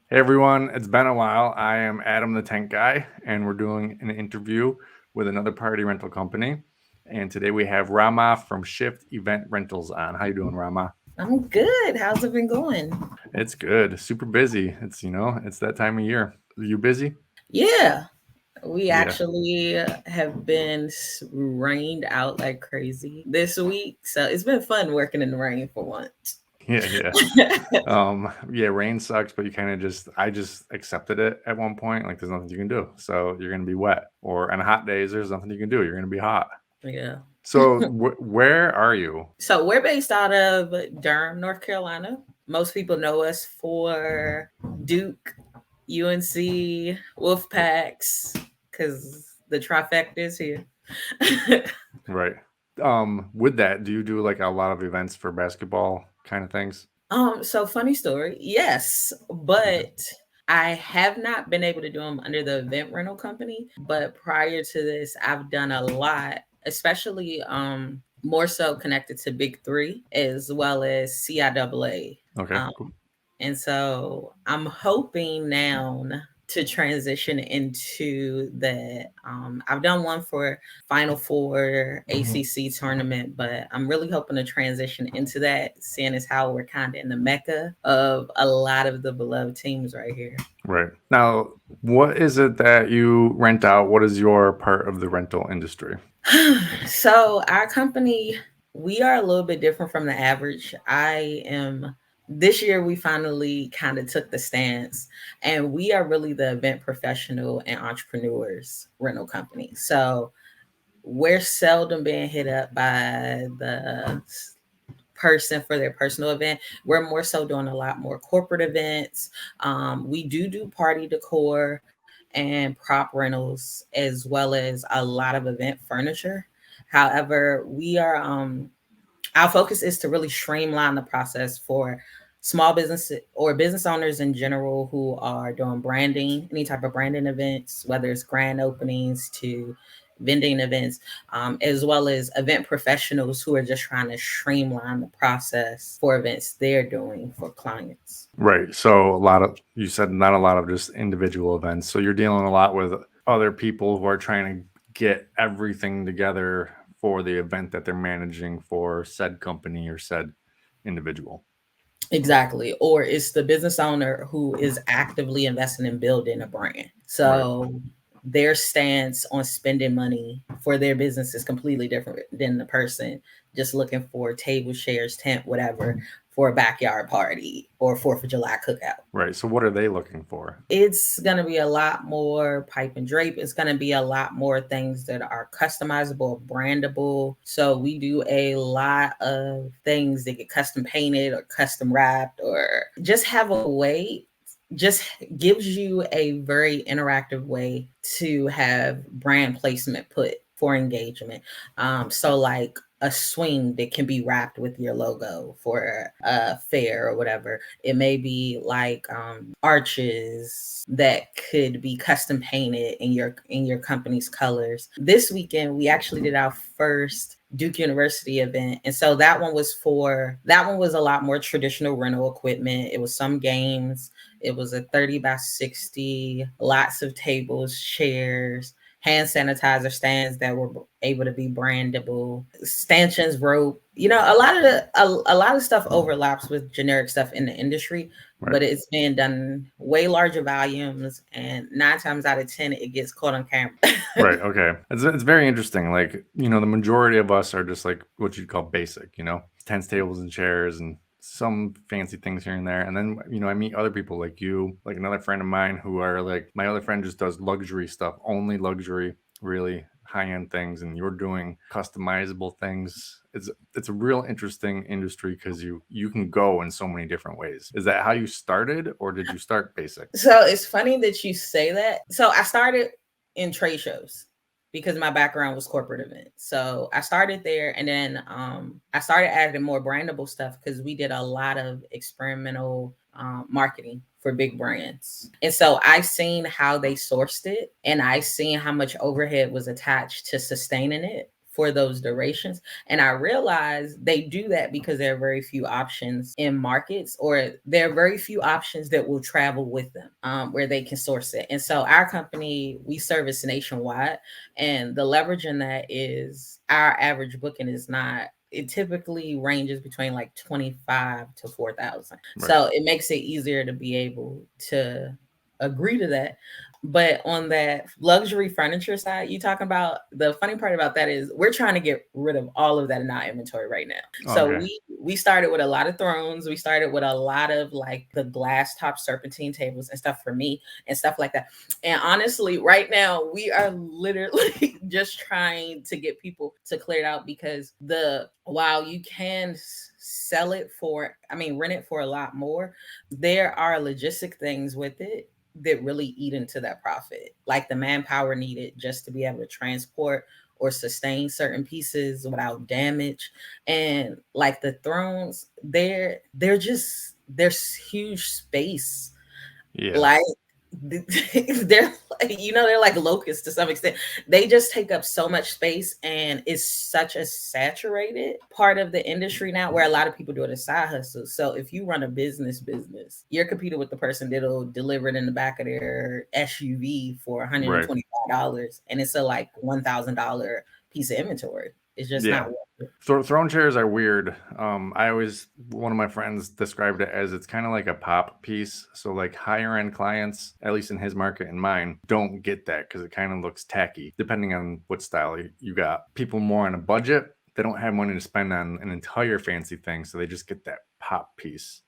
Hey everyone, it's been a while. I am Adam the Tent Guy, and we're doing an interview with another party rental company. And today we have Rama from Shift Event Rentals on. How you doing, Rama? I'm good. How's it been going? It's good. Super busy. It's that time of year. Are you busy? Yeah, we Yeah. actually have been rained out like crazy this week. So it's been fun working in the rain for once. Yeah. Yeah, rain sucks, but you kind of I just accepted it at one point. Like there's nothing you can do. So you're gonna be wet. Or on hot days, there's nothing you can do. You're gonna be hot. Yeah. So where are you? So we're based out of Durham, North Carolina. Most people know us for Duke, UNC, Wolfpacks, because the trifecta is here. Right. With that, do you do like a lot of events for basketball kind of things? So funny story. Yes, Okay. but I have not been able to do them under the event rental company. But prior to this, I've done a lot, especially more so connected to Big Three as well as CIAA. Okay. Um, Cool. and so I'm hoping now to transition into that. I've done one for Final Four ACC tournament, but I'm really hoping to transition into that, seeing as how we're kind of in the mecca of a lot of the beloved teams right here. Right. Now, what is it that you rent out? What is your part of the rental industry? So our company, we are a little bit different from the average. I am this year we finally kind of took the stance and we are really the event professional and entrepreneurs rental company. So we're seldom being hit up by the person for their personal event. We're more so doing a lot more corporate events. We do party decor and prop rentals as well as a lot of event furniture. However, we are our focus is to really streamline the process for small business or business owners in general who are doing branding, any type of branding events, whether it's grand openings to vending events, as well as event professionals who are just trying to streamline the process for events they're doing for clients. Right. So you said not a lot of just individual events. So you're dealing a lot with other people who are trying to get everything together for the event that they're managing for said company or said individual. Exactly. Or it's the business owner who is actively investing in building a brand. Right. So their stance on spending money for their business is completely different than the person just looking for table shares, tent, whatever, for a backyard party or 4th of July cookout. Right. So what are they looking for? It's going to be a lot more pipe and drape. It's going to be a lot more things that are customizable, brandable. So we do a lot of things that get custom painted or custom wrapped or just have a way, just gives you a very interactive way to have brand placement put for engagement. So like a swing that can be wrapped with your logo for a fair or whatever. It may be like arches that could be custom painted in your company's colors. This weekend we actually did our first Duke University event. And so that one was a lot more traditional rental equipment. It was some games. It was a 30 by 60, lots of tables, chairs, hand sanitizer stands that were able to be brandable, stanchions, rope. You know, a lot of stuff overlaps with generic stuff in the industry, Right. but it's being done in way larger volumes, and 9 times out of 10, it gets caught on camera. Right. Okay. It's very interesting. Like, the majority of us are just like what you'd call basic, tents, tables, and chairs, and some fancy things here and there. And then, I meet other people like you, like another friend of mine who are like, my other friend just does luxury stuff, only luxury, really high end things. And you're doing customizable things. It's a real interesting industry because you can go in so many different ways. Is that how you started, or did you start basic? So it's funny that you say that. So I started in trade shows because my background was corporate events. So I started there, and then I started adding more brandable stuff because we did a lot of experimental marketing for big brands. And so I seen how they sourced it, and I seen how much overhead was attached to sustaining it for those durations. And I realized they do that because there are very few options in markets, or there are very few options that will travel with them, where they can source it. And so our company, we service nationwide, and the leverage in that is our average booking is not, it typically ranges between like 25 to 4,000. Right. So it makes it easier to be able to agree to that. But on that luxury furniture side, you talking about, the funny part about that is we're trying to get rid of all of that in our inventory right now. So Okay. we started with a lot of thrones. We started with a lot of like the glass top serpentine tables and stuff for me and stuff like that. And honestly, right now we are literally just trying to get people to clear it out, because while you can sell it for, I mean, rent it for a lot more, there are logistic things with it that really eat into that profit, like the manpower needed just to be able to transport or sustain certain pieces without damage. And like the thrones, there's huge space. Yeah. Like they're they're like locusts to some extent. They just take up so much space, and it's such a saturated part of the industry now, where a lot of people do it as side hustles. So if you run a business, you're competing with the person that'll deliver it in the back of their SUV for Right. $125, and it's a like $1,000 piece of inventory. It's just Yeah. not worth it. Throne chairs are weird. One of my friends described it as it's kind of like a pop piece. So like higher end clients, at least in his market and mine, don't get that because it kind of looks tacky, depending on what style you got. People more on a budget, they don't have money to spend on an entire fancy thing, so they just get that pop piece.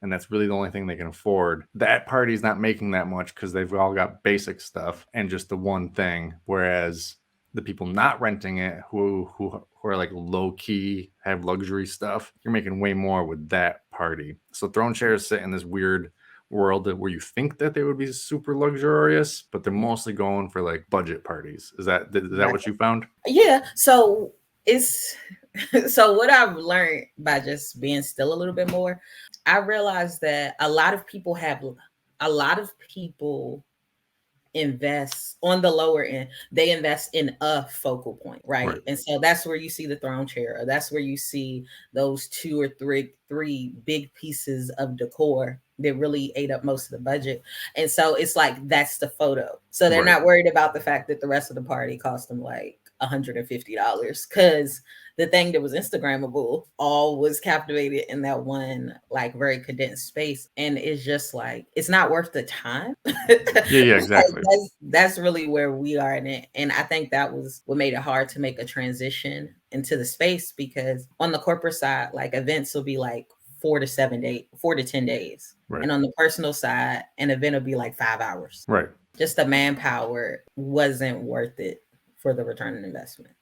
And that's really the only thing they can afford. That party's not making that much because they've all got basic stuff and just the one thing. Whereas the people not renting it, who are like low key, have luxury stuff, you're making way more with that party. So throne chairs sit in this weird world where you think that they would be super luxurious, but they're mostly going for like budget parties. Is that what you found? Yeah. So it's so what I've learned by just being still a little bit more, I realized that a lot of people invest on the lower end. They invest in a focal point, right? And so that's where you see the throne chair, or that's where you see those two or three big pieces of decor that really ate up most of the budget. And so it's like that's the photo. So they're not worried about the fact that the rest of the party cost them like $150, because the thing that was Instagrammable all was captivated in that one like very condensed space. And it's just like it's not worth the time. Yeah, exactly. That's really where we are in it. And I think that was what made it hard to make a transition into the space, because on the corporate side, like events will be like 4 to 10 days. Right. And on the personal side, an event will be like 5 hours. Right. Just the manpower wasn't worth it for the return on investment.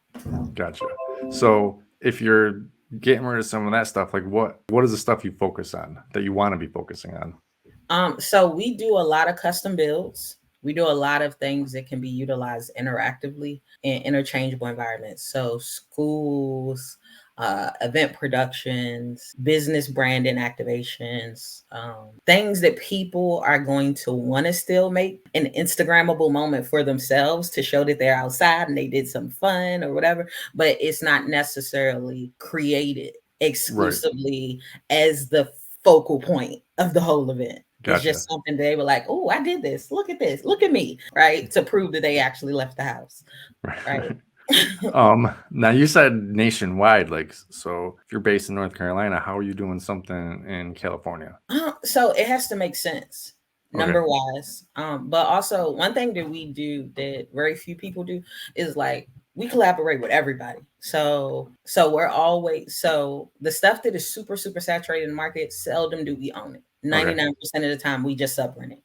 Gotcha. So if you're getting rid of some of that stuff, like what is the stuff you focus on that you want to be focusing on? So we do a lot of custom builds. We do a lot of things that can be utilized interactively in interchangeable environments. So schools, event productions, business branding activations, things that people are going to want to still make an Instagrammable moment for themselves to show that they're outside and they did some fun or whatever, but it's not necessarily created exclusively as the focal point of the whole event. Gotcha. It's just something they were like, oh, I did this. Look at this. Look at me. Right. To prove that they actually left the house. Right. Now you said nationwide, like, so if you're based in North Carolina, how are you doing something in California? So it has to make sense number wise. But also one thing that we do that very few people do is like we collaborate with everybody. So we're always, so the stuff that is super, super saturated in the market, seldom do we own it. 99% of the time we just subrent it.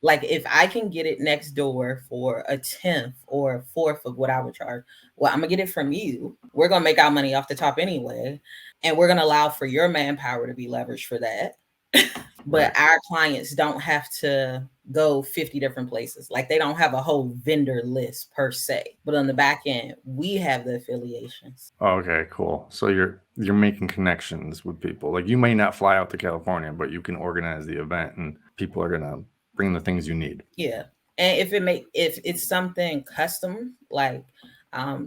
Like if I can get it next door for a 10th or a fourth of what I would charge, well, I'm gonna get it from you. We're gonna make our money off the top anyway. And we're gonna allow for your manpower to be leveraged for that. But our clients don't have to go 50 different places. Like they don't have a whole vendor list per se. But on the back end, we have the affiliations. Okay, cool. So you're making connections with people. Like you may not fly out to California, but you can organize the event and people are gonna bring the things you need. Yeah. And if it's something custom, like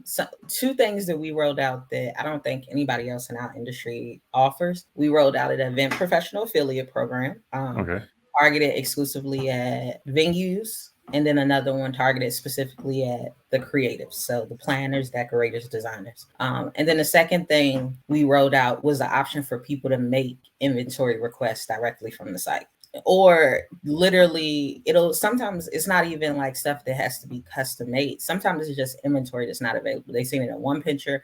So two things that we rolled out that I don't think anybody else in our industry offers. We rolled out an event professional affiliate program, Okay. targeted exclusively at venues, and then another one targeted specifically at the creatives, so the planners, decorators, designers. And then the second thing we rolled out was the option for people to make inventory requests directly from the site, or literally it'll sometimes it's not even like stuff that has to be custom made. Sometimes it's just inventory that's not available. They seen it in one picture.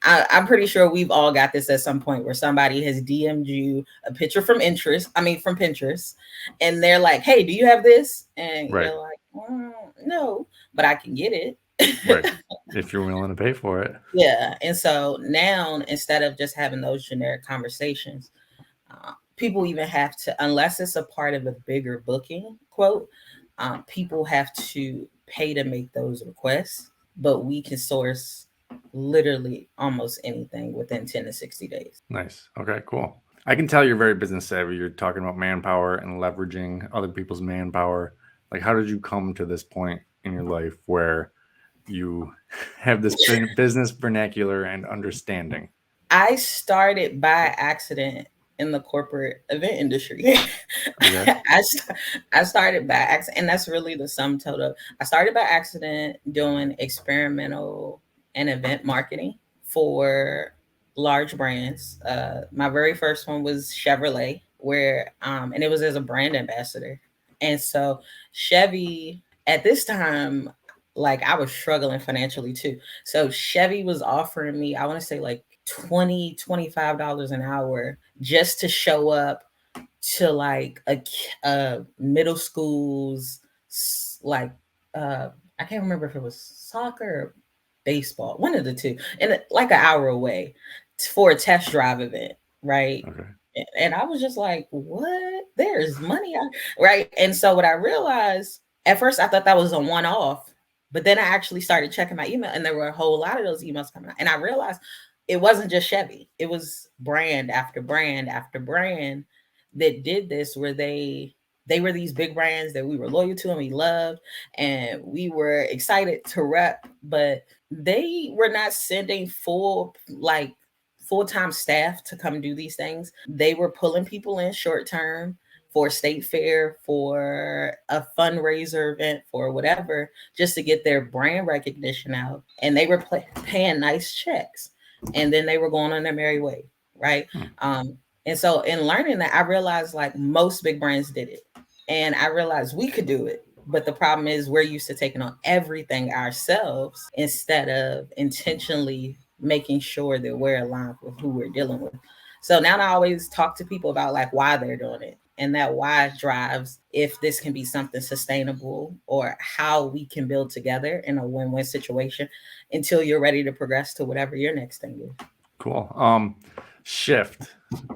I'm pretty sure we've all got this at some point where somebody has DM'd you a picture from from Pinterest, and they're like, "Hey, do you have this?" And Right. you're like, "No, but I can get it." Right. If you're willing to pay for it. Yeah, and so now instead of just having those generic conversations, people even have to, unless it's a part of a bigger booking quote, people have to pay to make those requests, but we can source literally almost anything within 10 to 60 days. Nice. Okay, cool. I can tell you're very business savvy. You're talking about manpower and leveraging other people's manpower. Like, how did you come to this point in your life where you have this business vernacular and understanding? I started by accident in the corporate event industry. Okay. I started by accident, and that's really the sum total. I started by accident doing experimental and event marketing for large brands. My very first one was Chevrolet, where and it was as a brand ambassador. And so Chevy at this time, like I was struggling financially too. So Chevy was offering me, I want to say like 25 dollars an hour just to show up to like a middle school's like I can't remember if it was soccer or baseball, one of the two, and like an hour away for a test drive event, right? Okay. And I was just like, what? There's money out, right? And so what I realized at first, I thought that was a one off, but then I actually started checking my email, and there were a whole lot of those emails coming out, and I realized it wasn't just Chevy; it was brand after brand after brand that did this, where they were these big brands that we were loyal to and we loved, and we were excited to rep, but they were not sending full-time staff to come do these things. They were pulling people in short term for a state fair, for a fundraiser event, for whatever, just to get their brand recognition out. And they were paying nice checks. And then they were going on their merry way, right? Hmm. And so in learning that, I realized like most big brands did it. And I realized we could do it. But the problem is we're used to taking on everything ourselves instead of intentionally making sure that we're aligned with who we're dealing with. So now I always talk to people about like why they're doing it. And that why drives if this can be something sustainable or how we can build together in a win-win situation until you're ready to progress to whatever your next thing is. Cool. Shift.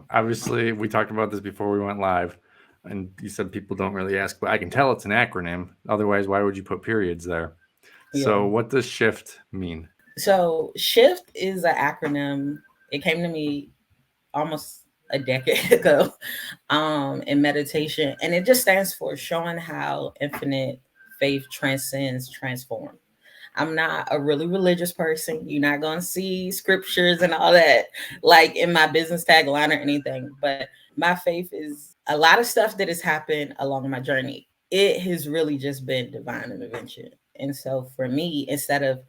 Obviously, we talked about this before we went live, and you said people don't really ask, but I can tell it's an acronym. Otherwise, why would you put periods there? Yeah. So, what does shift mean? So shift is an acronym. It came to me almost a decade ago in meditation, and it just stands for showing how infinite faith transcends transform. I'm not a really religious person. You're not going to see scriptures and all that like in my business tagline or anything. But my faith is a lot of stuff that has happened along my journey. It has really just been divine intervention. And so for me, instead of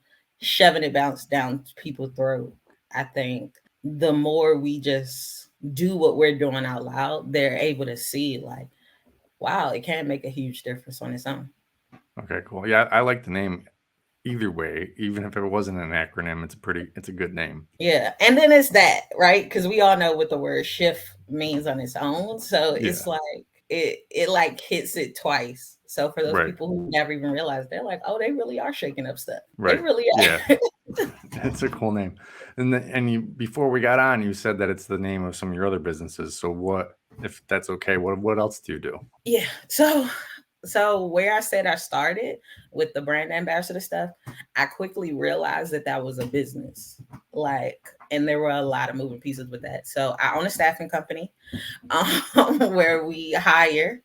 shoving it bounce down people's throat, I think the more we just do what we're doing out loud, they're able to see like, wow, it can make a huge difference on its own. Okay, cool. Yeah, I like the name either way. Even if it wasn't an acronym, it's a good name. Yeah. And then it's that, right? Because we all know what the word shift means on its own. So it's Yeah, like it like hits it twice. So for those right, people who never even realize, they're like, oh, they really are shaking up stuff. They right. really Yeah, are. it's a cool name. And you before we got on, you said that it's the name of some of your other businesses. So what, if that's okay? What else do you do? Yeah. So where I said I started with the brand ambassador stuff, I quickly realized that that was a business. Like, and there were a lot of moving pieces with that. So I own a staffing company where we hire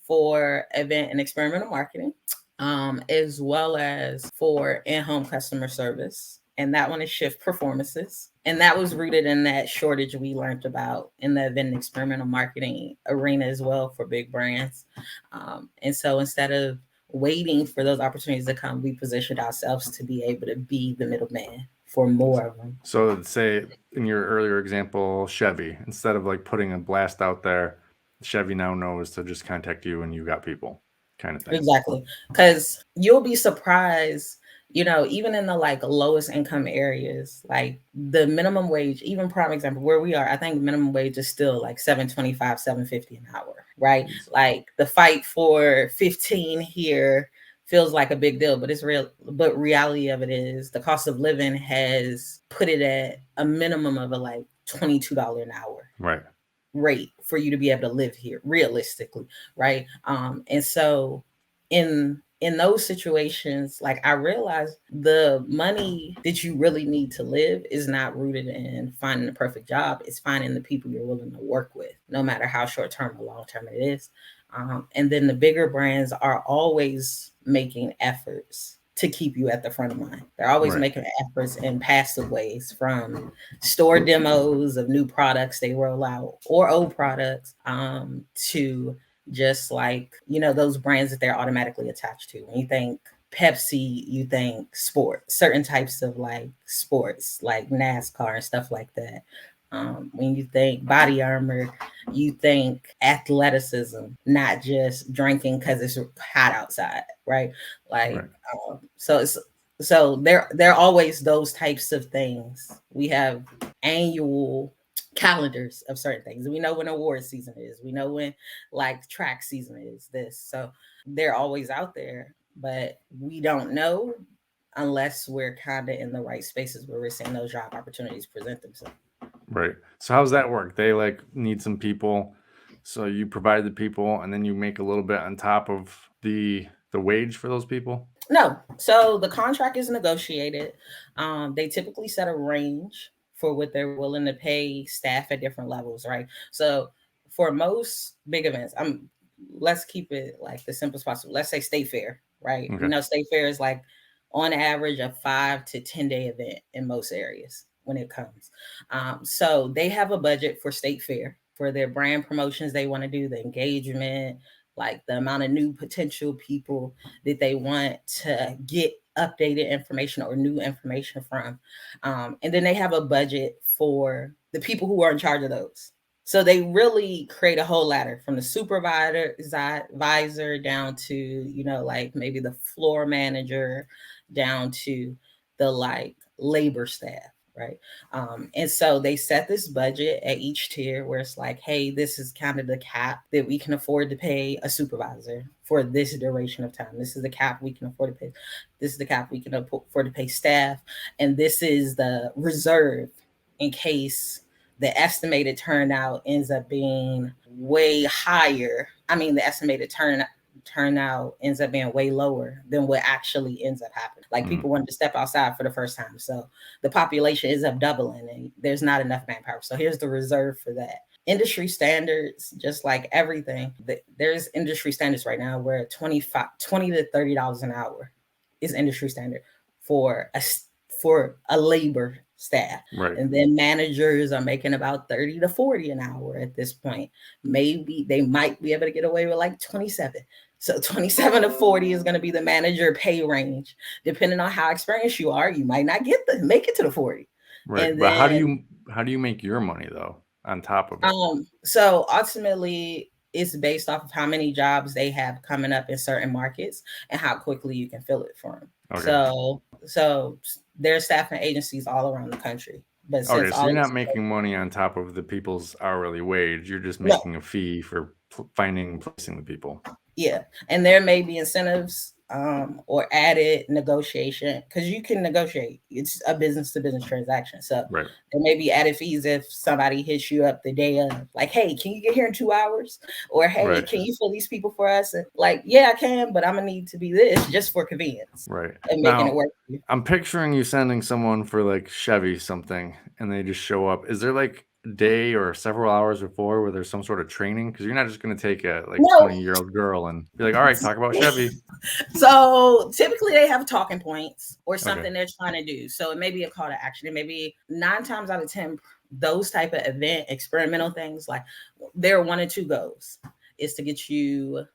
for event and experimental marketing. as well as for in-home customer service. And that one is shift performances. And that was rooted in that shortage we learned about in the event and experimental marketing arena as well for big brands. And so instead of waiting for those opportunities to come, we positioned ourselves to be able to be the middleman for more of them. So say in your earlier example, Chevy, instead of like putting a blast out there, Chevy now knows to just contact you and you got people kind of thing. Exactly. Because you'll be surprised, even in the like lowest income areas, like the minimum wage, even prime example, where we are, I think minimum wage is still like 7.25, 7.50 an hour, right? Easily. Like the fight for 15 here feels like a big deal, but it's real. But reality of it is the cost of living has put it at a minimum of a like $22 an hour Right. rate for you to be able to live here realistically, right? And so in those situations, like I realized the money that you really need to live is not rooted in finding the perfect job. It's finding the people you're willing to work with, no matter how short term or long term it is. And then the bigger brands are always making efforts to keep you at the front of mind. They're always Right. making efforts in passive ways, from store demos of new products they roll out or old products, to just like, those brands that they're automatically attached to. When you think Pepsi, you think sports, certain types of like sports, like NASCAR and stuff like that. When you think body armor, you think athleticism, not just drinking because it's hot outside, right? Like, Right. so it's there are always those types of things. We have annual calendars of certain things. We know when award season is. We know when like track season is this. So they're always out there, but we don't know unless we're kind of in the right spaces where we're seeing those job opportunities present themselves. Right. So how's that work? They like need some people. So you provide the people and then you make a little bit on top of the wage for those people? No. So the contract is negotiated. They typically set a range for what they're willing to pay staff at different levels, right? So for most big events, let's keep it like the simplest possible. Let's say State Fair, right? Okay. State Fair is like on average a 5 to 10 day event in most areas when it comes. So they have a budget for State Fair for their brand promotions they want to do, the engagement, like the amount of new potential people that they want to get updated information or new information from. And then they have a budget for the people who are in charge of those. So they really create a whole ladder from the supervisor advisor down to, like maybe the floor manager down to the like labor staff, right? And so they set this budget at each tier where it's like, hey, this is kind of the cap that we can afford to pay a supervisor for this duration of time. This is the cap we can afford to pay. This is the cap we can afford to pay staff. And this is the reserve in case the estimated turnout ends up being way higher. I mean, the estimated turnout ends up being way lower than what actually ends up happening. Like people wanted to step outside for the first time. So the population ends up doubling and there's not enough manpower. So here's the reserve for that. Industry standards, just like everything, there's industry standards right now where $20 to $30 an hour is industry standard for a labor staff. Right. And then managers are making about 30 to 40 an hour at this point. Maybe they might be able to get away with like 27. So 27 to 40 is going to be the manager pay range. Depending on how experienced you are, you might not make it to the 40. Right. And But then how do you make your money though on top of it? so ultimately it's based off of how many jobs they have coming up in certain markets and how quickly you can fill it for them. Okay. So there's staffing agencies all around the country. But Okay, since so all you're of not this, making money on top of the people's hourly wage. You're just no, making a fee for finding and placing the people. yeah, and there may be incentives or added negotiation because you can negotiate. It's a business to business transaction, so Right. there may be added fees if somebody hits you up the day of, like, hey, can you get here in 2 hours? Or hey, Right. can you fill these people for us? And like, yeah, I can, but I'm gonna need to be this just for convenience Right. and making it Now, work for you. I'm picturing you sending someone for like Chevy something and they just show up. Is there like a day or several hours before where there's some sort of training? Because you're not just going to take a like No, 20-year-old girl and be like, all right, talk about Chevy. So typically they have talking points or Okay. something they're trying to do. So it may be a call to action. It may be 9 times out of 10, those type of event experimental things, like there are one or two goals. Is to get you,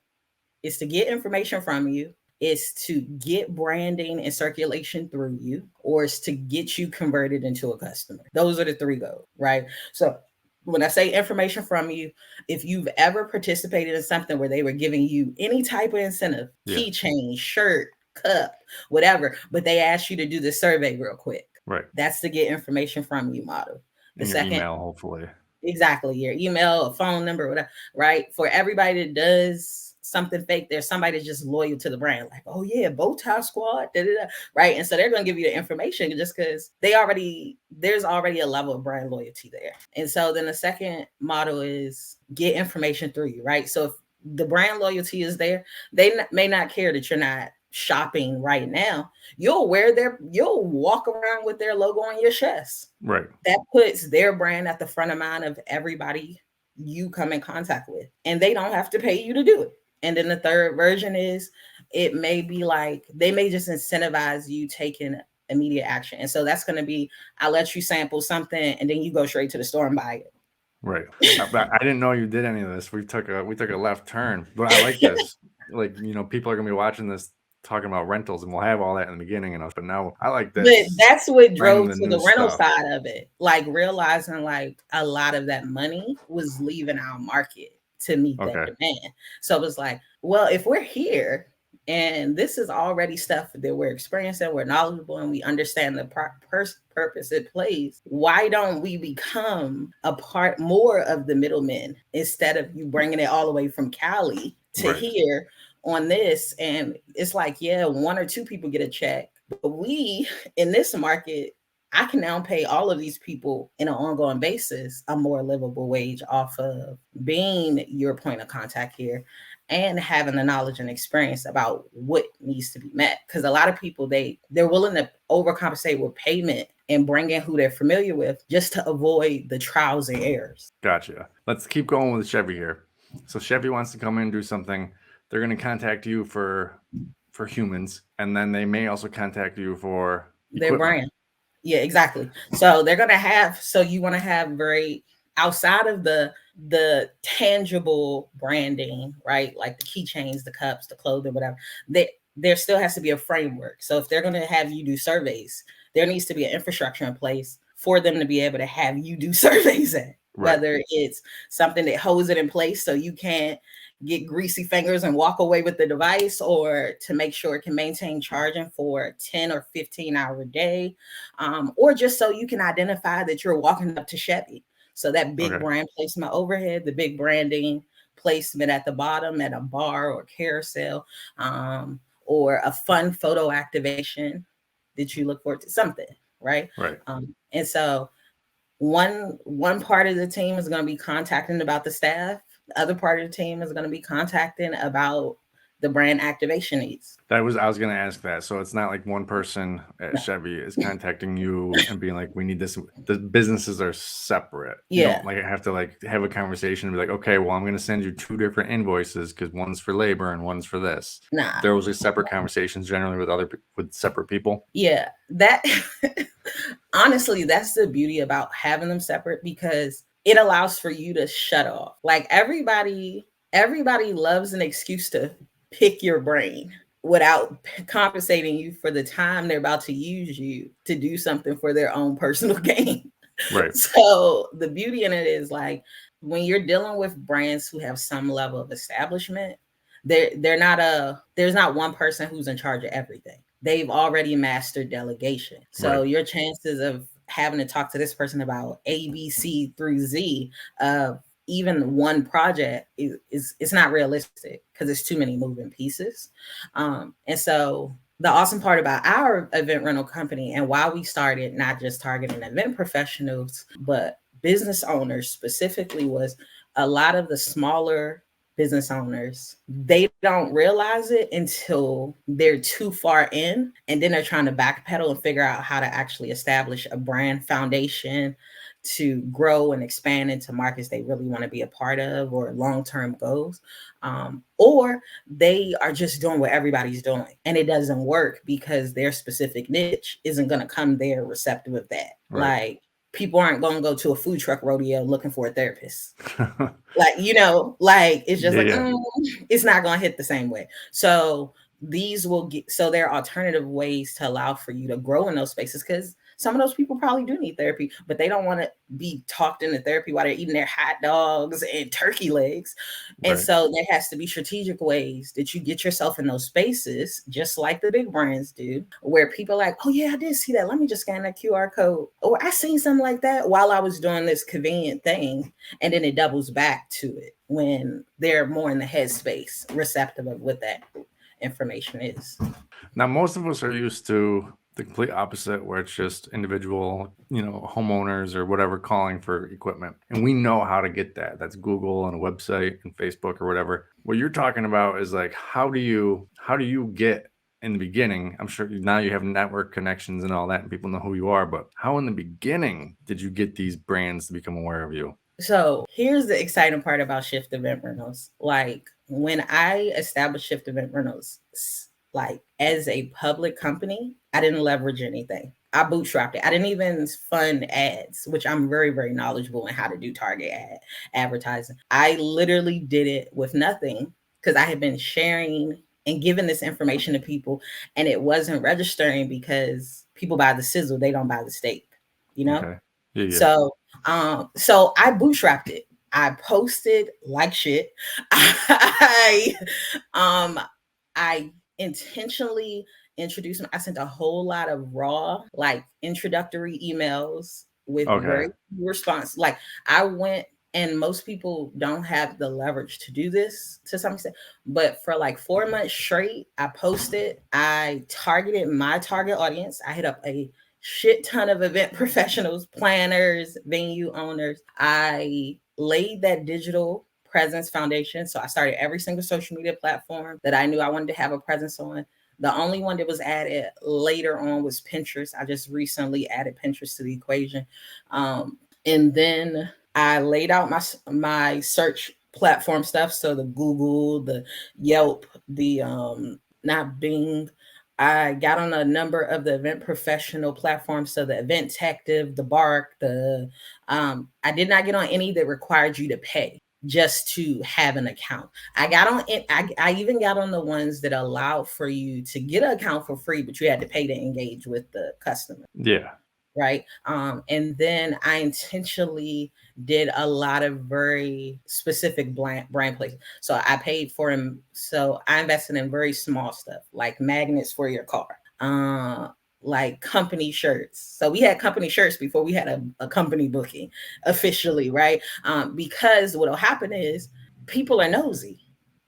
is to get information from you, is to get branding and circulation through you, or is to get you converted into a customer. Those are the three goals, right? So when I say information from you, if you've ever participated in something where they were giving you any type of incentive, Yeah. keychain, shirt, cup, whatever, but they asked you to do the survey real quick, Right. that's the get information from you model. The In your second, email, hopefully. exactly, your email, a phone number, whatever, right? For everybody that does something fake, there's somebody that's just loyal to the brand, like, oh yeah, bow tie squad, da, da, da, right? And so they're going to give you the information just because there's already a level of brand loyalty there. And so then the second model is get information through you, right? So if the brand loyalty is there, they may not care that you're not shopping right now. You'll walk around with their logo on your chest. Right. That puts their brand at the front of mind of everybody you come in contact with, and they don't have to pay you to do it. And then the third version is, it may be like they may just incentivize you taking immediate action. And so that's going to be, I let you sample something and then you go straight to the store and buy it. Right. I didn't know you did any of this. We took a left turn, but I like this. Like, people are gonna be watching this talking about rentals, and we'll have all that in the beginning enough. But now I like But this. that's what Branding drove the to new the rental stuff. side of it, like realizing like a lot of that money was leaving our market to meet that Okay. demand. So it was like, well, if we're here and this is already stuff that we're experiencing, we're knowledgeable, and we understand the purpose it plays, why don't we become a part more of the middlemen instead of you bringing it all the way from Cali to Right. here on this? And it's like, yeah, one or two people get a check, but we in this market, I can now pay all of these people in an ongoing basis a more livable wage off of being your point of contact here and having the knowledge and experience about what needs to be met. Because a lot of people, they're willing to overcompensate with payment and bring in who they're familiar with just to avoid the trials and errors. Gotcha. Let's keep going with Chevy here. So Chevy wants to come in and do something. They're going to contact you for humans, and then they may also contact you for Their equipment. brand. Yeah, exactly. So they're gonna have, so you want to have very outside of the tangible branding, right? Like the keychains, the cups, the clothing, whatever. There still has to be a framework. So if they're gonna have you do surveys, there needs to be an infrastructure in place for them to be able to have you do surveys at. Right. Whether it's something that holds it in place so you can't get greasy fingers and walk away with the device, or to make sure it can maintain charging for a 10 or 15-hour day, or just so you can identify that you're walking up to Chevy. So that big Okay. brand placement overhead, the big branding placement at the bottom at a bar or carousel, or a fun photo activation that you look forward to, something, right? Right. And so one part of the team is going to be contacting about the staff. The other part of the team is going to be contacting about the brand activation needs. I was going to ask that. So it's not like one person at Chevy is contacting you and being like, we need this. The businesses are separate. You Yeah. don't like have to like have a conversation and be like, okay, well, I'm going to send you 2 different invoices because one's for labor and one's for this. Nah. There was like separate conversations generally with separate people. Yeah, that honestly, that's the beauty about having them separate, because it allows for you to shut off. Like everybody loves an excuse to pick your brain without compensating you for the time they're about to use you to do something for their own personal gain. Right. So the beauty in it is, like, when you're dealing with brands who have some level of establishment, there's not one person who's in charge of everything. They've already mastered delegation. So Right. your chances of having to talk to this person about A, B, C through Z of even one project is it's not realistic, because it's too many moving pieces. And so the awesome part about our event rental company, and why we started not just targeting event professionals, but business owners specifically, was a lot of the smaller business owners, they don't realize it until they're too far in, and then they're trying to backpedal and figure out how to actually establish a brand foundation to grow and expand into markets they really want to be a part of or long-term goals, or they are just doing what everybody's doing and it doesn't work because their specific niche isn't going to come there receptive of that. Right. Like, people aren't going to go to a food truck rodeo looking for a therapist. Like, like, it's just like, Yeah. it's not going to hit the same way. So there are alternative ways to allow for you to grow in those spaces, because some of those people probably do need therapy, but they don't want to be talked into therapy while they're eating their hot dogs and turkey legs. And Right. so there has to be strategic ways that you get yourself in those spaces, just like the big brands do, where people are like, oh yeah, I did see that. Let me just scan that QR code. Or I seen something like that while I was doing this convenient thing. And then it doubles back to it when they're more in the headspace, receptive of what that information is. Now, most of us are used to the complete opposite, where it's just individual, homeowners or whatever calling for equipment. And we know how to get that. That's Google and a website and Facebook or whatever. What you're talking about is like, how do you get in the beginning? I'm sure now you have network connections and all that, and people know who you are, but how in the beginning did you get these brands to become aware of you? So here's the exciting part about Shift Event Rentals. Like, when I established Shift Event Rentals, like, as a public company, I didn't leverage anything. I bootstrapped it. I didn't even fund ads, which I'm very, very knowledgeable in how to do target advertising. I literally did it with nothing because I had been sharing and giving this information to people, and it wasn't registering because people buy the sizzle, they don't buy the steak, Okay. Yeah. So I bootstrapped it. I posted like shit. I intentionally introduced. I sent a whole lot of raw, like, introductory emails with very response. Like, I went, and most people don't have the leverage to do this to some extent, but for like 4 months straight, I posted. I targeted my target audience. I hit up a shit ton of event professionals, planners, venue owners. I laid that digital presence foundation. So I started every single social media platform that I knew I wanted to have a presence on. The only one that was added later on was Pinterest. I just recently added Pinterest to the equation. And then I laid out my search platform stuff. So the Google, the Yelp, the not Bing. I got on a number of the event professional platforms. So the Event Tective, the Bark, I did not get on any that required you to pay just to have an account. I got on it. I even got on the ones that allowed for you to get an account for free, but you had to pay to engage with the customer. Yeah. Right. And then I intentionally did a lot of very specific brand places. So I paid for them. So I invested in very small stuff like magnets for your car, like company shirts. So we had company shirts before we had a company booking officially, right? Because what'll happen is people are nosy.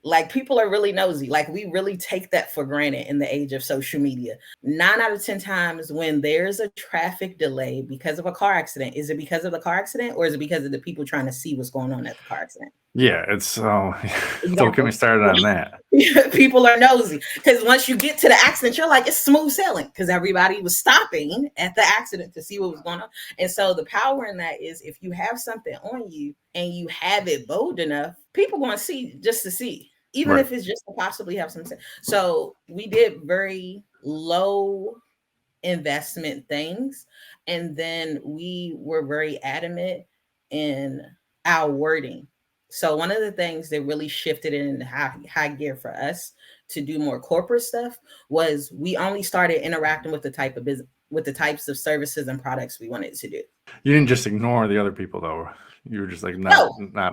Like, people are really nosy. Like, we really take that for granted in the age of social media. 9 out of 10 times when there's a traffic delay because of a car accident, is it because of the car accident or is it because of the people trying to see what's going on at the car accident? Yeah, it's don't get me Exactly. started on that. People are nosy because once you get to the accident, you're like, it's smooth sailing because everybody was stopping at the accident to see what was going on. And so the power in that is, if you have something on you and you have it bold enough, people want to see just to see, even if it's just to possibly have something. So we did very low investment things, and then we were very adamant in our wording. So one of the things that really shifted in high gear for us to do more corporate stuff was we only started interacting with the type of business, with the types of services and products we wanted to do. You didn't just ignore the other people though. You were just like, not us.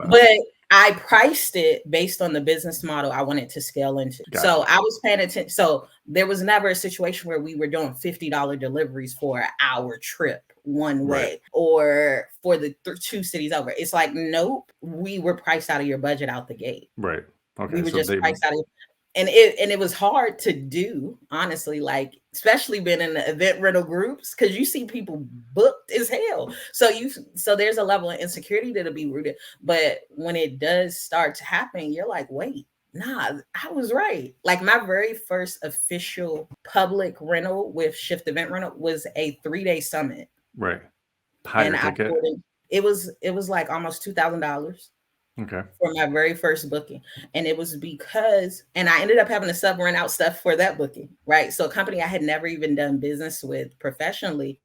But I priced it based on the business model I wanted to scale into. Gotcha. So I was paying attention. So there was never a situation where we were doing $50 deliveries for an hour trip one way or for the 2 cities over. It's like, nope, we were priced out of your budget out the gate. Right. Okay. We were just priced out of, and it was hard to do, honestly, like, especially being in the event rental groups, because you see people booked as hell. So there's a level of insecurity that'll be rooted. But when it does start to happen, you're like, wait, nah, I was right. Like, my very first official public rental with Shift Event Rental was a 3-day summit. Right. Higher ticket. It was like almost $2,000 Okay. for my very first booking. And it was because, and I ended up having to sub rent out stuff for that booking, right? So a company I had never even done business with professionally,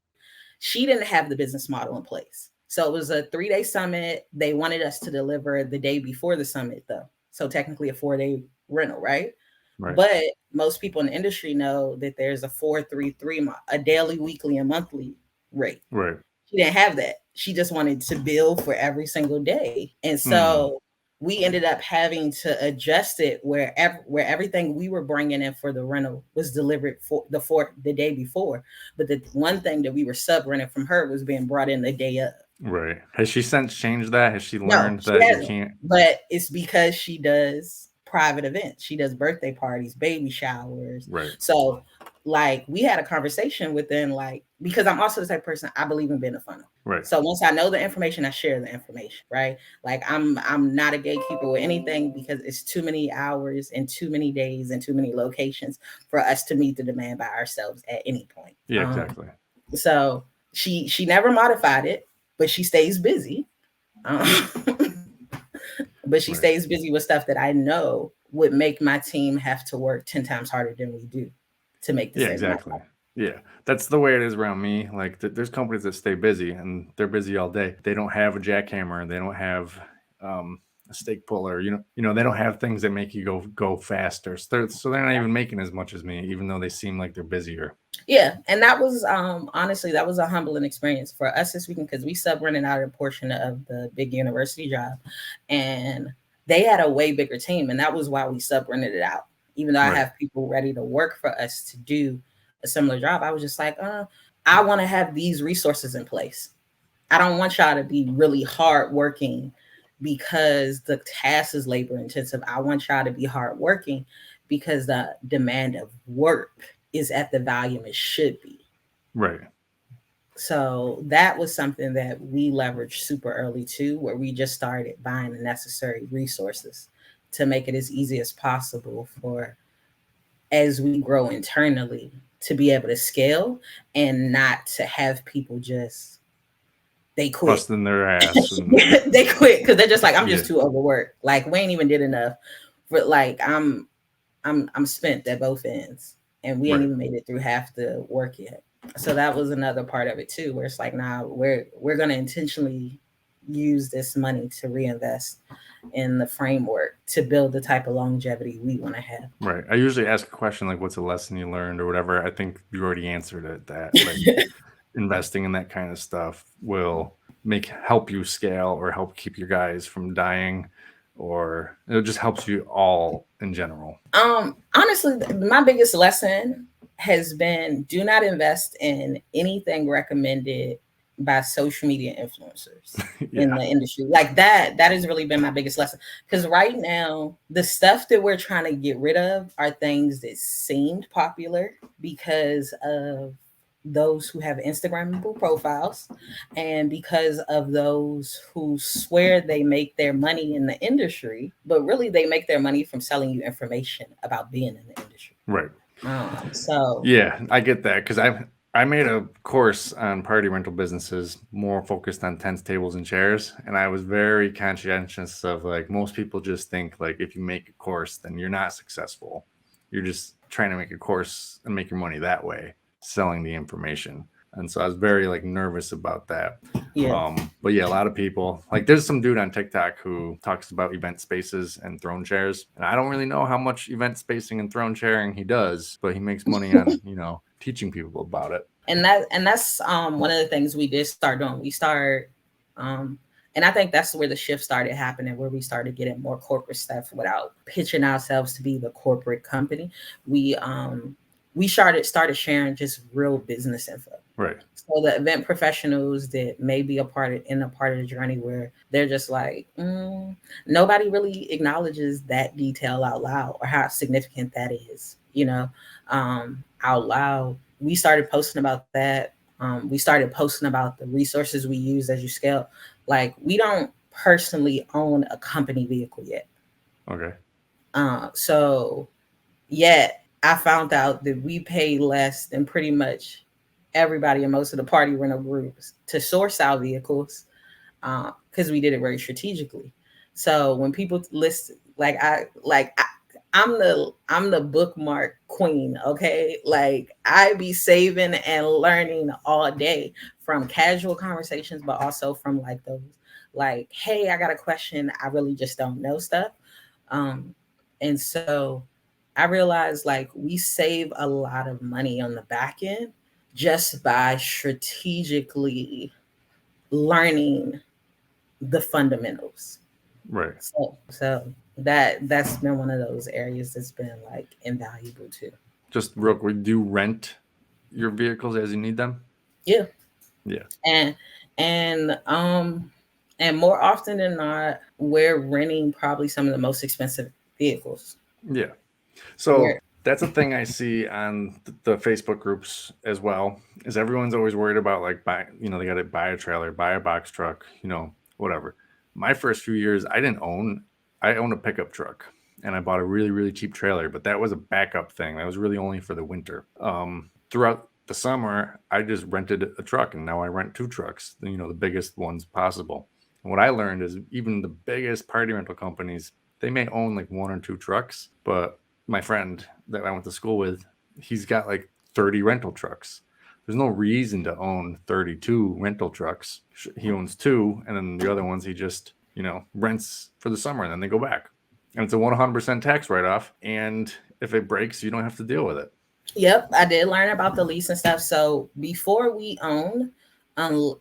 she didn't have the business model in place. So it was a 3-day summit. They wanted us to deliver the day before the summit, though. So technically a 4-day rental, right? Right. But most people in the industry know that there's a 4-3-3, a daily, weekly, and monthly rate. Right. She didn't have that. She just wanted to bill for every single day. And Mm. so we ended up having to adjust it where everything we were bringing in for the rental was delivered for the day before. But the one thing that we were sub renting from her was being brought in the day of. Right. Has she since changed that? Has she No, learned she that you hasn't. can't? But it's because she does private events. She does birthday parties, baby showers. Right. So like we had a conversation within like, because I'm also the type of person, I believe in being a funnel. Right. So once I know the information, I share the information, right? Like I'm not a gatekeeper with anything because it's too many hours and too many days and too many locations for us to meet the demand by ourselves at any point. Yeah, exactly. So she never modified it, but she stays busy. Um, but she Right. stays busy with stuff that I know would make my team have to work 10 times harder than we do to make the Yeah, same amount. exactly. Yeah, that's the way it is around me. Like, there's companies that stay busy and they're busy all day. They don't have a jackhammer. They don't have a stake puller. They don't have things that make you go faster. So they're not even making as much as me, even though they seem like they're busier. Yeah, and that was honestly that was a humbling experience for us this weekend because we sub rented out a portion of the big university job, and they had a way bigger team, and that was why we sub rented it out. Even though I Right. have people ready to work for us to do a similar job, I was just like, I want to have these resources in place. I don't want y'all to be really hard working because the task is labor intensive. I want y'all to be hard working because the demand of work is at the volume it should be. Right. So that was something that we leveraged super early too, where we just started buying the necessary resources to make it as easy as possible for as we grow internally to be able to scale and not to have people just they quit. Busting their ass and They quit because they're just like, I'm yeah. just too overworked. Like we ain't even did enough. But like I'm spent at both ends. And we ain't Right. even made it through half the work yet. So that was another part of it too, where it's like, nah, we're gonna intentionally use this money to reinvest in the framework to build the type of longevity we want to have. Right. I usually ask a question like, "What's a lesson you learned?" or whatever. I think you already answered it. That like investing in that kind of stuff will help you scale or help keep your guys from dying, or it just helps you all in general. Honestly, my biggest lesson has been do not invest in anything recommended by social media influencers in Yeah. the industry. Like that has really been my biggest lesson. Because right now, the stuff that we're trying to get rid of are things that seemed popular because of those who have Instagrammable profiles and because of those who swear they make their money in the industry, but really they make their money from selling you information about being in the industry. Right. So Yeah, I get that because I made a course on party rental businesses more focused on tents, tables, and chairs, and I was very conscientious of like most people just think like if you make a course then you're not successful. You're just trying to make a course and make your money that way, selling the information. And so I was very like nervous about that. yeah. But yeah, a lot of people like there's some dude on TikTok who talks about event spaces and throne chairs. And I don't really know how much event spacing and throne chairing he does, but he makes money on, teaching people about it. And that's one of the things we did start doing. We start and I think that's where the shift started happening, where we started getting more corporate stuff without pitching ourselves to be the corporate company. We started sharing just real business info. Right. So the event professionals that may be a part of the journey where they're just like, nobody really acknowledges that detail out loud or how significant that is, out loud. We started posting about that. We started posting about the resources we use as you scale. Like we don't personally own a company vehicle yet. Okay. So yet I found out that we pay less than pretty much everybody in most of the party rental groups to source our vehicles. because we did it very strategically. So when people list, I'm the bookmark queen, okay? Like I be saving and learning all day from casual conversations, but also from like those like, hey, I got a question, I really just don't know stuff. Um, and so I realized like we save a lot of money on the back end just by strategically learning the fundamentals. Right. So that's been one of those areas that's been like invaluable too. Just real quick, do you rent your vehicles as you need them? Yeah. Yeah. And and um and more often than not, we're renting probably some of the most expensive vehicles. Yeah. Where So that's a thing I see on the Facebook groups as well. Is everyone's always worried about like buy, they got to buy a trailer, buy a box truck, whatever. My first few years, I owned a pickup truck, and I bought a really really cheap trailer, but that was a backup thing. That was really only for the winter. Throughout the summer, I just rented a truck, and now I rent two trucks, the biggest ones possible. And what I learned is even the biggest party rental companies, they may own like one or two trucks, but my friend that I went to school with, he's got like 30 rental trucks. There's no reason to own 32 rental trucks. He owns two, and then the other ones he just, rents for the summer, and then they go back. And it's a 100% tax write off. And if it breaks, you don't have to deal with it. Yep, I did learn about the lease and stuff. So before we own, um,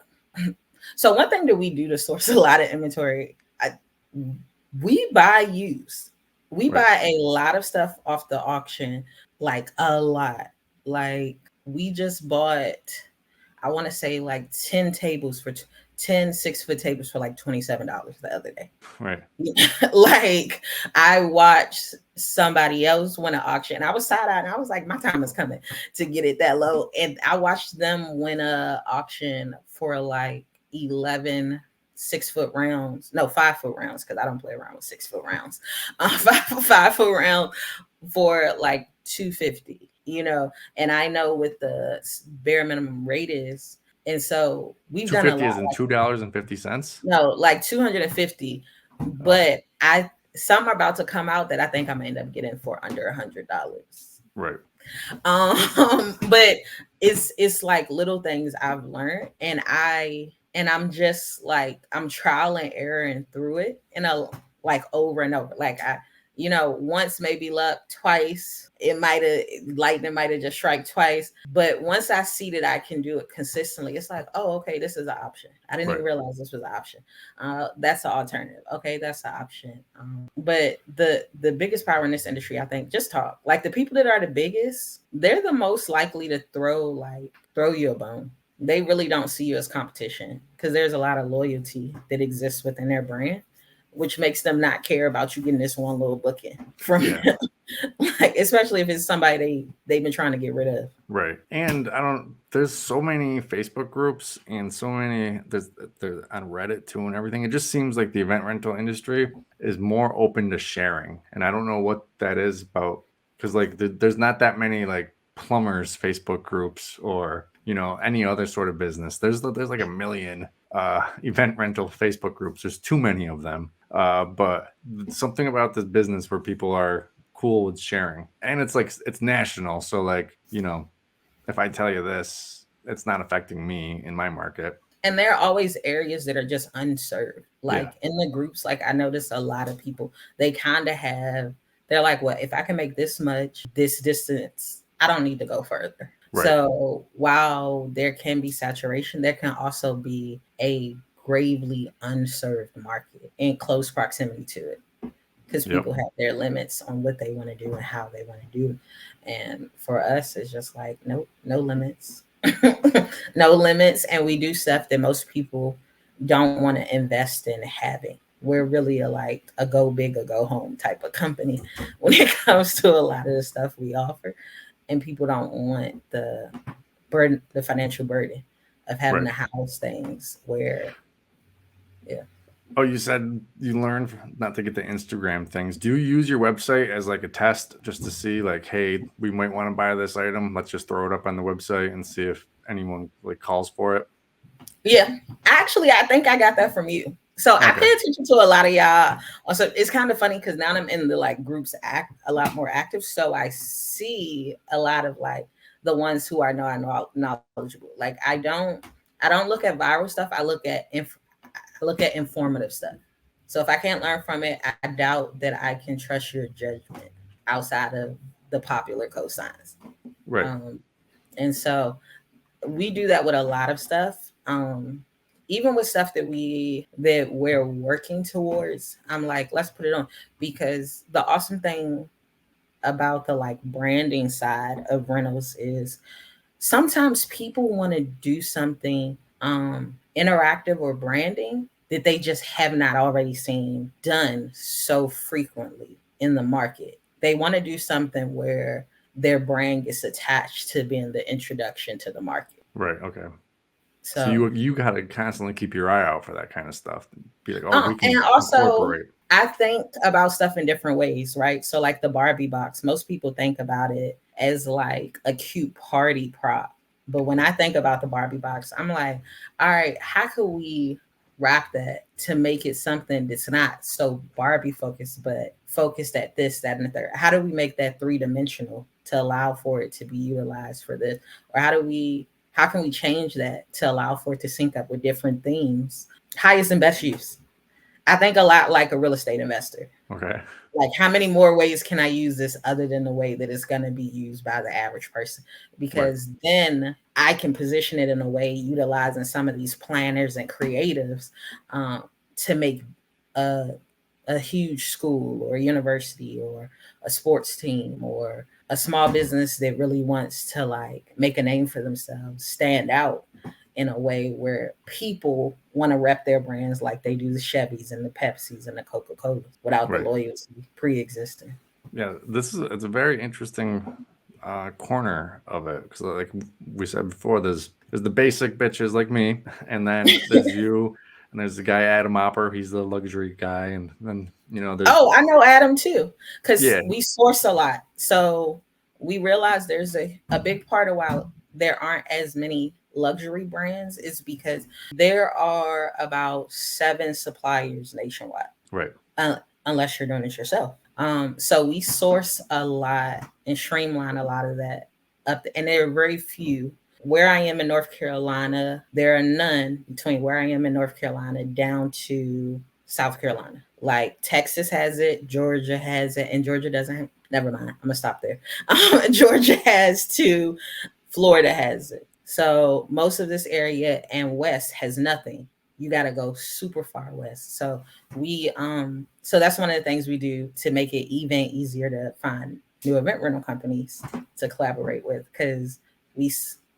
so one thing that we do to source a lot of inventory, we buy used. We Right. buy a lot of stuff off the auction, like a lot. Like we just bought, I want to say like 10 tables for 10 6-foot tables for like $27 the other day. Right. Like I watched somebody else win an auction. I was side eyed and I was like, my time is coming to get it that low. And I watched them win a auction for like 11 6-foot rounds, no 5-foot rounds, because I don't play around with 6-foot rounds. 5-foot round for like 250, and I know what the bare minimum rate is. And so we've done a 250 lot. is in $2.50. No, like 250. But some are about to come out that I think I'm gonna end up getting for under $100. Right. But it's like little things I've learned, and I'm just like I'm trial and erroring through it, like over and over. Like once maybe luck, twice lightning might have just strike twice. But once I see that I can do it consistently, it's like, oh, okay, this is an option. I didn't even realize this was an option. That's an alternative. Okay, that's an option. But the biggest power in this industry, I think, just talk. Like the people that are the biggest, they're the most likely to throw you a bone. They really don't see you as competition because there's a lot of loyalty that exists within their brand, which makes them not care about you getting this one little booking from them. Like, especially if it's somebody they've been trying to get rid of. Right. And there's so many Facebook groups and so many, there's on Reddit too and everything. It just seems like the event rental industry is more open to sharing. And I don't know what that is about, because like there's not that many like plumbers Facebook groups or, any other sort of business. There's like a million event rental Facebook groups. There's too many of them. But something about this business where people are cool with sharing, and it's like it's national, so like if I tell you this, it's not affecting me in my market. And there are always areas that are just unserved, like in the groups. Like I noticed a lot of people, they kind of they're like, well, if I can make this much this distance, I don't need to go further. Right. So while there can be saturation, there can also be a gravely unserved market in close proximity to it, because people have their limits on what they want to do and how they want to do. And for us, it's just like, nope, no limits. No limits. And we do stuff that most people don't want to invest in having. We're really a go big or go home type of company when it comes to a lot of the stuff we offer. And people don't want the financial burden of having to house things where, Oh, you said you learned not to get the Instagram things. Do you use your website as like a test just to see like, hey, we might want to buy this item. Let's just throw it up on the website and see if anyone like calls for it? Yeah, actually, I think I got that from you. So I Okay. pay attention to a lot of y'all. Also, it's kind of funny because now I'm in the like groups act a lot more active, so I see a lot of like the ones who are knowledgeable. Like I don't look at viral stuff. I look at informative stuff. So if I can't learn from it, I doubt that I can trust your judgment outside of the popular cosigns. Right. Um, and so we do that with a lot of stuff. Even with stuff that we're working towards, I'm like, let's put it on, because the awesome thing about the like branding side of rentals is sometimes people want to do something interactive or branding that they just have not already seen done so frequently in the market. They want to do something where their brand gets attached to being the introduction to the market. Right. Okay. So So, you got to constantly keep your eye out for that kind of stuff. Be like, oh, we and can also incorporate. I think about stuff in different ways, right? So, like the Barbie box, most people think about it as like a cute party prop. But when I think about the Barbie box, I'm like, all right, how could we wrap that to make it something that's not so Barbie focused, but focused at this, that, and the third? How do we make that three-dimensional to allow for it to be utilized for this? Or how can we change that to allow for it to sync up with different themes? Highest and best use. I think a lot like a real estate investor. Okay. Like, how many more ways can I use this other than the way that it's going to be used by the average person? Right. Because then I can position it in a way utilizing some of these planners and creatives um, to make a, a huge school or university or a sports team or a small business that really wants to like make a name for themselves stand out in a way where people want to rep their brands like they do the Chevys and the Pepsis and the Coca-Colas without the Right. loyalty pre-existing. Yeah. It's a very interesting corner of it because, like we said before, there's the basic bitches like me, and then there's you, and there's the guy Adam Opper. He's the luxury guy, and then there's Oh, I know Adam too, because yeah. we source a lot. So we realize there's a big part of why there aren't as many luxury brands is because there are about 7 suppliers nationwide, Right. uh, unless you're doing it yourself. So we source a lot and streamline a lot of that and there are very few. Where I am in North Carolina, there are none between where I am in North Carolina down to South Carolina. Like Texas has it, Georgia has it, and Georgia doesn't have. Never mind, I'm gonna stop there. Georgia has two, Florida has it. So most of this area and West has nothing. You got to go super far west. So that's one of the things we do to make it even easier to find new event rental companies to collaborate with, because we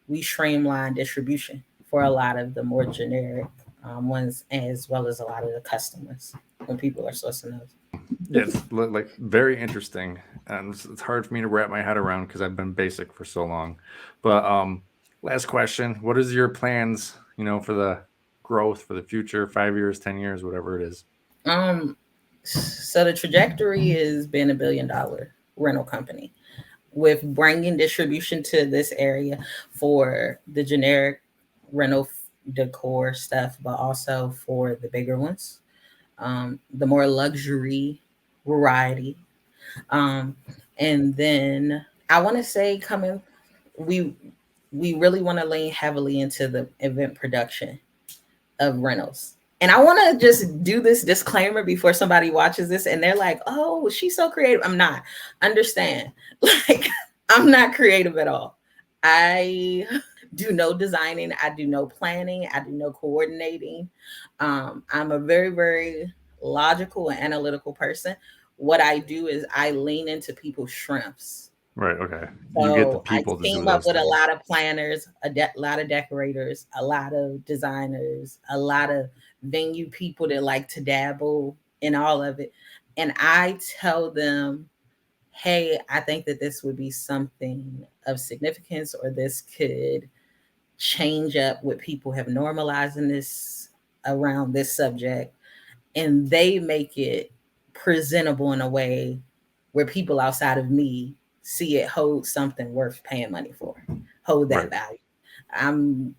we streamline distribution for a lot of the more generic ones, as well as a lot of the customers when people are sourcing those. Yeah, it's like very interesting, and it's hard for me to wrap my head around because I've been basic for so long. But last question: what is your plans? For the growth for the future, 5 years, 10 years, whatever it is. Um, so the trajectory is being $1 billion rental company with bringing distribution to this area for the generic rental decor stuff, but also for the bigger ones, the more luxury variety. Um, and then I want to say coming, we we really want to lean heavily into the event production of rentals. And I want to just do this disclaimer before somebody watches this and they're like, "Oh, she's so creative." I'm not. Understand? Like, I'm not creative at all. I do no designing. I do no planning. I do no coordinating. I'm a very, very logical and analytical person. What I do is I lean into people's strengths. Right. Okay. You get the So I people to do team up those with a things. lot of planners, lot of decorators, a lot of designers, a lot of venue people that like to dabble in all of it. And I tell them, hey, I think that this would be something of significance, or this could change up what people have normalized in this around this subject. And they make it presentable in a way where people outside of me see it hold something worth paying money for, hold that Right. value. I'm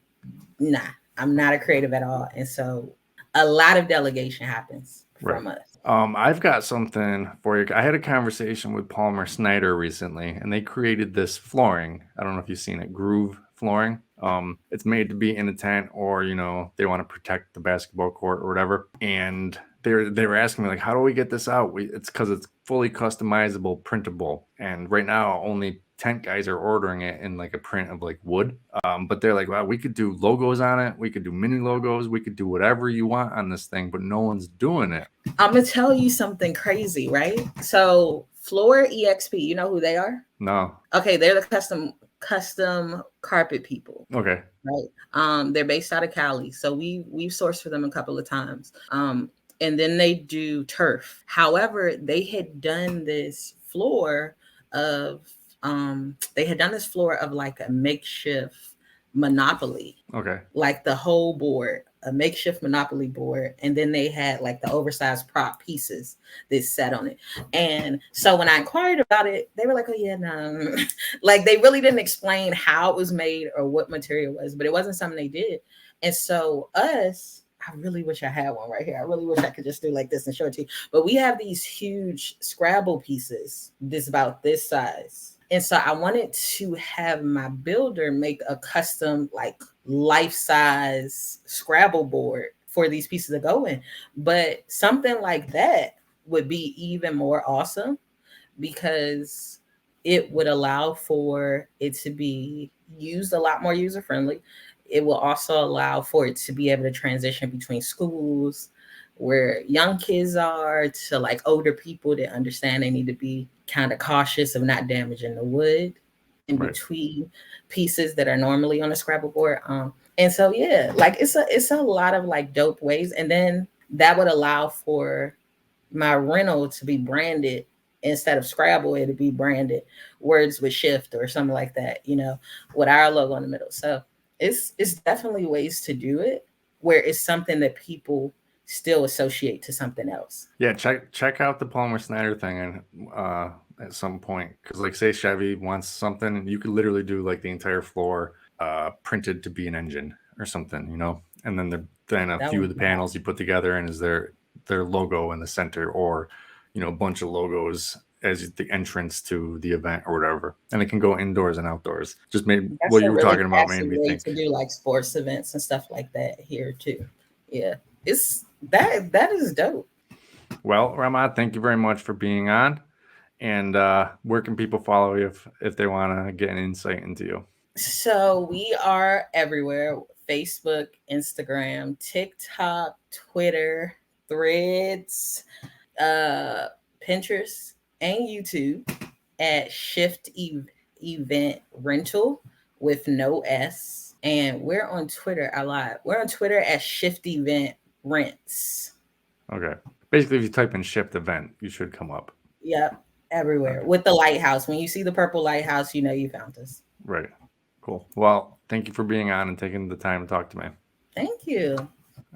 nah. I'm not a creative at all. And so a lot of delegation happens Right. from us. I've got something for you. I had a conversation with Palmer Snyder recently, and they created this flooring. I don't know if you've seen it, groove flooring. It's made to be in a tent, or they want to protect the basketball court or whatever. And they were asking me, like, how do we get this out? It's because it's fully customizable, printable, and right now only tent guys are ordering it in like a print of like wood. But they're like, wow, we could do logos on it. We could do mini logos. We could do whatever you want on this thing, but no one's doing it. I'm gonna tell you something crazy, right? So Floor EXP, you know who they are? No. Okay, they're the custom carpet people. Okay. Right. They're based out of Cali. So we've sourced for them a couple of times. And then they do turf. However, they had done this floor of like a makeshift Monopoly. Okay. Like the whole board, a makeshift Monopoly board, and then they had like the oversized prop pieces that sat on it. And so when I inquired about it, they were like, "Oh yeah, no," like they really didn't explain how it was made or what material it was, but it wasn't something they did. And so I really wish I had one right here. I really wish I could just do like this and show it to you. But we have these huge Scrabble pieces, this about this size. And so I wanted to have my builder make a custom, like life-size Scrabble board for these pieces to go in. But something like that would be even more awesome because it would allow for it to be used a lot more user-friendly. It will also allow for it to be able to transition between schools where young kids are to like older people that understand they need to be kind of cautious of not damaging the wood in between pieces that are normally on a Scrabble board. And so yeah, like it's a lot of like dope ways. And then that would allow for my rental to be branded instead of Scrabble, it'd be branded Words with Shift or something like that, with our logo in the middle. So it's definitely ways to do it where it's something that people still associate to something else. Yeah, check out the Palmer Snyder thing and at some point, because like say Chevy wants something, and you could literally do like the entire floor printed to be an engine or something, and then a few of the panels you put together and is their logo in the center, or a bunch of logos as the entrance to the event or whatever, and it can go indoors and outdoors. Just made That's what you were talking about made me think to do like sports events and stuff like that here too. Yeah, it's that is dope. Well, Ramad, thank you very much for being on. And where can people follow you if they want to get an insight into you? So we are everywhere: Facebook, Instagram, TikTok, Twitter, Threads, Pinterest, and YouTube at Shift Event Rental with no S. And we're on Twitter a lot. We're on Twitter at Shift Event Rents. Okay. Basically, if you type in Shift Event, you should come up. Yep. Everywhere. Okay. With the lighthouse. When you see the purple lighthouse, you know you found us. Right. Cool. Well, thank you for being on and taking the time to talk to me. Thank you.